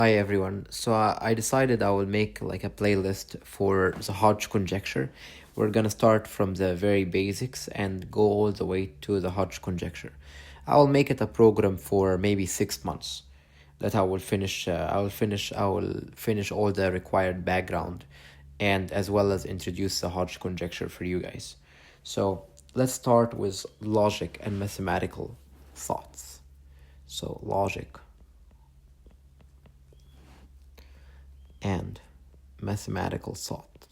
Hi everyone. I decided I will make like a playlist for the Hodge conjecture. We're gonna start from the very basics and go all the way to the Hodge conjecture. I will make it a program for maybe 6 months that I will finish. I will finish all the required background, and as well as introduce the Hodge conjecture for you guys. So let's start with logic and mathematical thoughts. So logic and mathematical thought.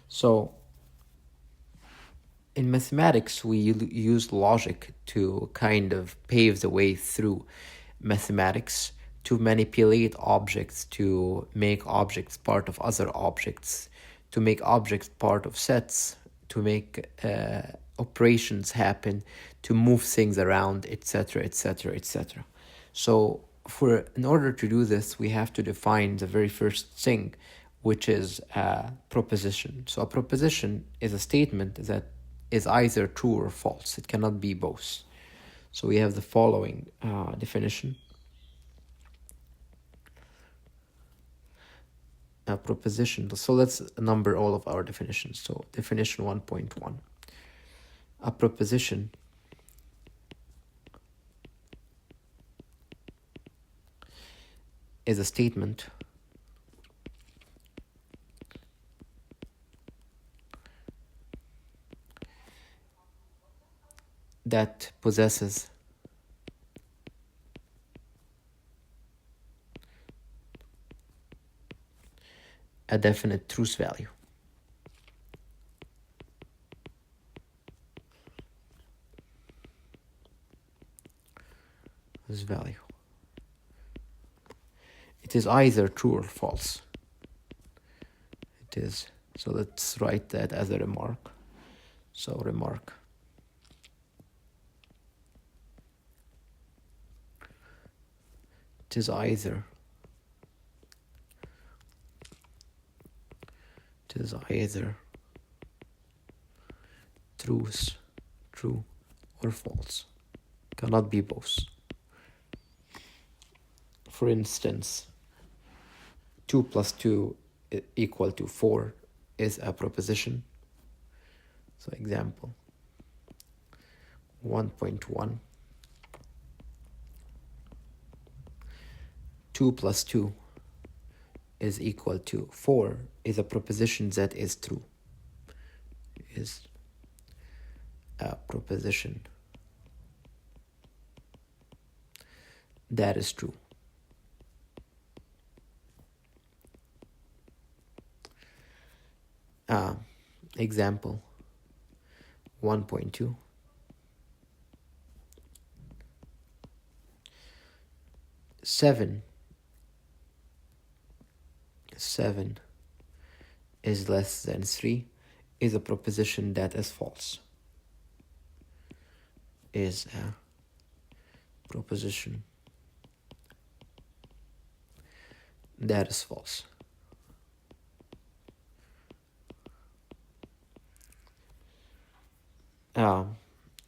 So, in mathematics, we use logic to kind of pave the way through mathematics to manipulate objects, to make objects part of other objects, to make objects part of sets, to make operations happen, to move things around, etc., etc., etc. So, in order to do this, we have to define the very first thing, which is a proposition. So, a proposition is a statement that is either true or false. It cannot be both. So, we have the following definition. A proposition. So, let's number all of our definitions. So, definition 1.1. A proposition is a statement that possesses a definite truth value. This value. It is either true or false. It is. So let's write that as a remark. So remark. It is either true or false. Cannot be both. For instance, 2 plus 2 equal to 4 is a proposition. So example 1.1. 2 plus 2 is equal to 4 is a proposition that is true. Is a proposition that is true. Example 1.2. 7 is less than 3 is a proposition that is false. Is a proposition that is false.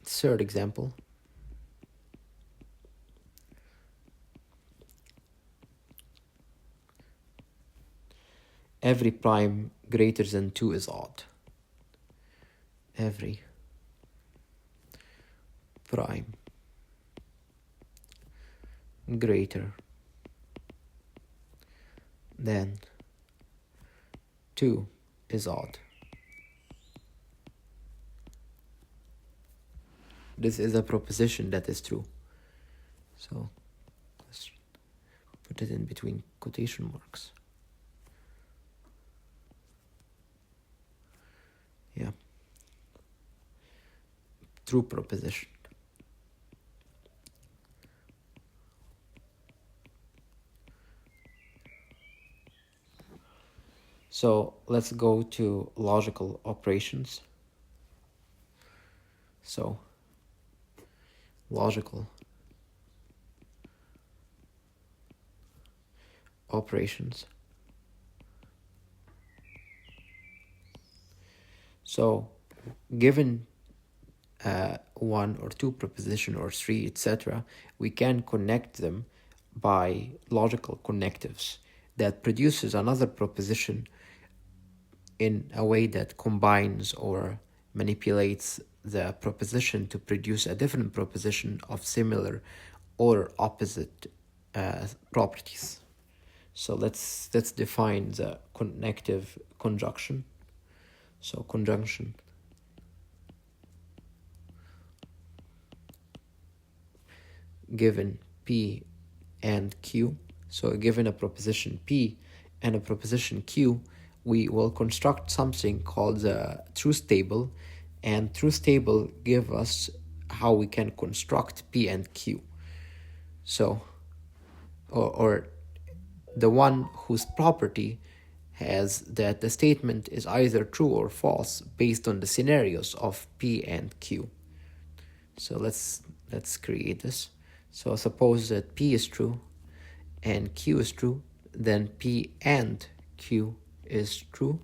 Third example. Every prime greater than 2 is odd. Every prime greater than 2 is odd. This is a proposition that is true. So let's put it in between quotation marks. Yeah. True proposition. So let's go to logical operations. So logical operations. So given one or two proposition or three, etc., we can connect them by logical connectives that produces another proposition in a way that combines or manipulates the proposition to produce a different proposition of similar or opposite properties. So let's define the connective conjunction. So conjunction given P and Q. So given a proposition P and a proposition Q, we will construct something called the truth table, and truth table give us how we can construct P and Q. So, or the one whose property has that the statement is either true or false based on the scenarios of P and Q. So let's create this. So suppose that P is true and Q is true, then P and Q is true.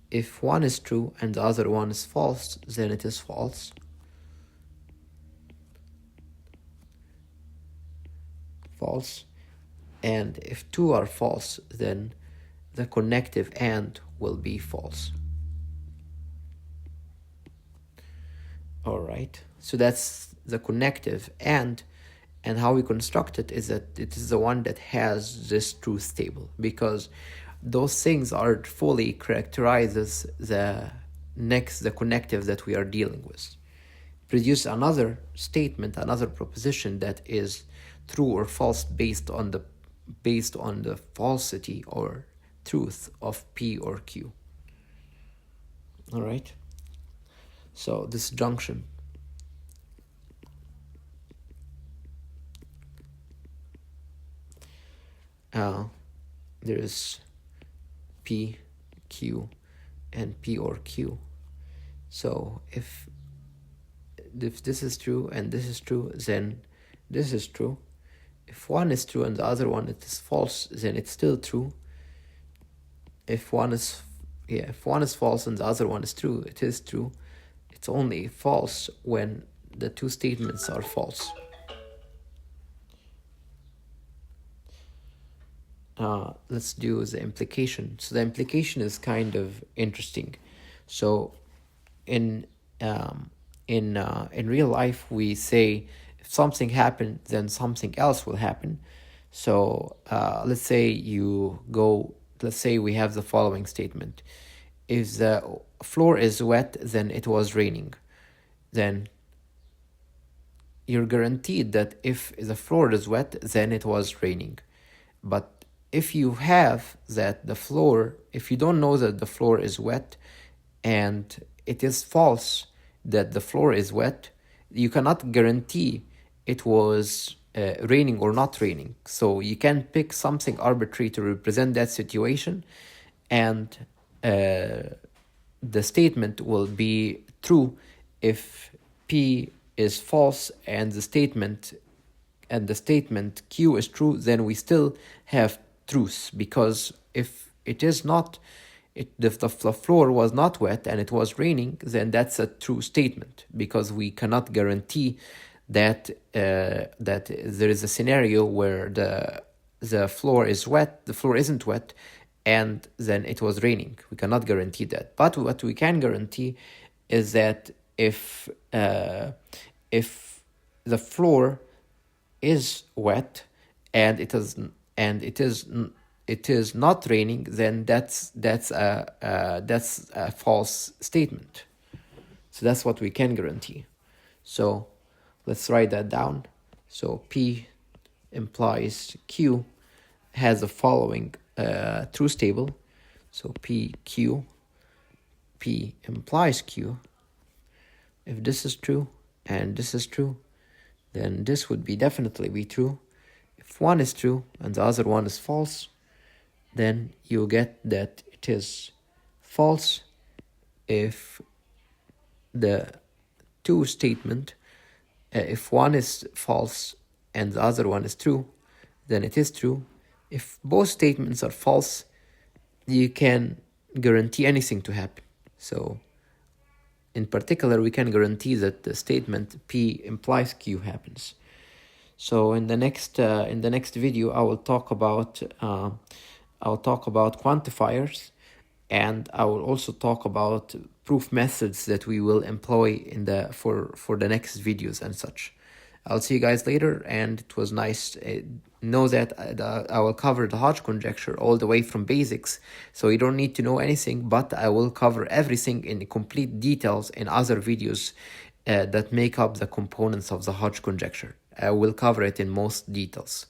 If one is true and the other one is false, then it is false. False. And if two are false, then the connective and will be false. All right. So that's the connective and how we construct it is that it is the one that has this truth table, because those things are fully characterizes the connective that we are dealing with. Produce another statement, another proposition that is true or false based on the falsity or truth of P or Q. All right. So this junction there is P, Q, and P or Q. So if this is true and this is true, then this is true. If one is true and the other one is false, then it's still true. If one is false and the other one is true, it is true. It's only false when the two statements are false. Let's do the implication. So the implication is kind of interesting. So in real life, we say if something happened, then something else will happen. So let's say we have the following statement. If the floor is wet, then it was raining. Then you're guaranteed that if the floor is wet, then it was raining. But if you have that if you don't know that the floor is wet and it is false that the floor is wet, you cannot guarantee it was raining or not raining. So you can pick something arbitrary to represent that situation, and the statement will be true if P is false and the statement Q is true. Then we still have truth, because if it is not, if the floor was not wet and it was raining, then that's a true statement, because we cannot guarantee that that there is a scenario where the floor is wet, the floor isn't wet, and then it was raining. We cannot guarantee that. But what we can guarantee is that if the floor is wet and it is not raining, then that's a false statement. So that's what we can guarantee. So let's write that down. So P implies Q has the following truth table. So P implies Q. If this is true and this is true, then this would definitely be true. If one is true and the other one is false, then you get that it is false. If the two statement, if one is false and the other one is true, then it is true. If both statements are false, you can guarantee anything to happen. So in particular, we can guarantee that the statement P implies Q happens. So in the next video, I'll talk about quantifiers, and I will also talk about proof methods that we will employ in for the next videos and such. I'll see you guys later, and it was nice. Know that I will cover the Hodge conjecture all the way from basics, so you don't need to know anything, but I will cover everything in complete details in other videos that make up the components of the Hodge conjecture. I will cover it in most details.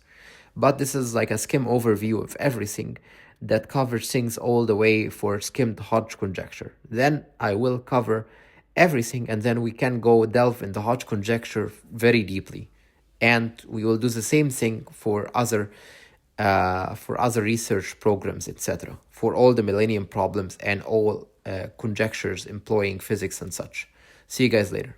But this is like a skim overview of everything that covers things all the way for skimmed Hodge conjecture. Then I will cover everything, and then we can go delve into Hodge conjecture very deeply. And we will do the same thing for other research programs, etc., for all the Millennium problems and all conjectures employing physics and such. See you guys later.